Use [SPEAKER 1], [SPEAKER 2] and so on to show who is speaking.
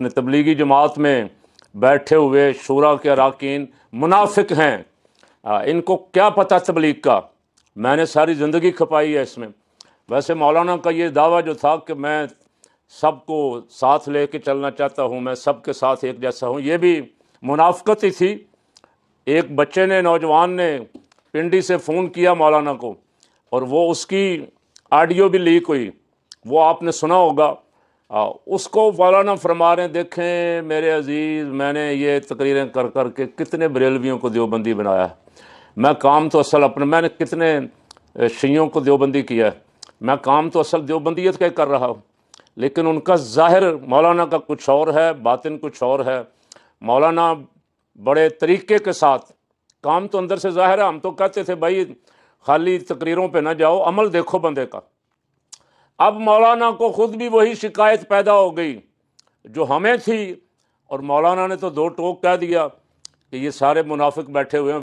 [SPEAKER 1] تبلیغی جماعت میں بیٹھے ہوئے شورا کے اراکین منافق ہیں، ان کو کیا پتہ تبلیغ کا؟ میں نے ساری زندگی کھپائی ہے اس میں۔ ویسے مولانا کا یہ دعویٰ جو تھا کہ میں سب کو ساتھ لے کے چلنا چاہتا ہوں، میں سب کے ساتھ ایک جیسا ہوں، یہ بھی منافقت ہی تھی۔ ایک بچے نے، نوجوان نے پنڈی سے فون کیا مولانا کو، اور وہ اس کی آڈیو بھی لیک ہوئی، وہ آپ نے سنا ہوگا۔ اس کو مولانا فرما رہے ہیں، دیکھیں میرے عزیز، میں نے یہ تقریریں کر کر کے کتنے بریلویوں کو دیوبندی بنایا ہے، میں کام تو اصل اپنے، میں نے کتنے شیعوں کو دیوبندی کیا ہے، میں کام تو اصل دیوبندیت کا کر رہا ہوں، لیکن ان کا ظاہر مولانا کا کچھ اور ہے، باطن کچھ اور ہے۔ مولانا بڑے طریقے کے ساتھ، کام تو اندر سے ظاہر ہے، ہم تو کہتے تھے بھائی خالی تقریروں پہ نہ جاؤ، عمل دیکھو بندے کا۔ اب مولانا کو خود بھی وہی شکایت پیدا ہو گئی جو ہمیں تھی، اور مولانا نے تو دو ٹوک کہہ دیا کہ یہ سارے منافق بیٹھے ہوئے ہیں۔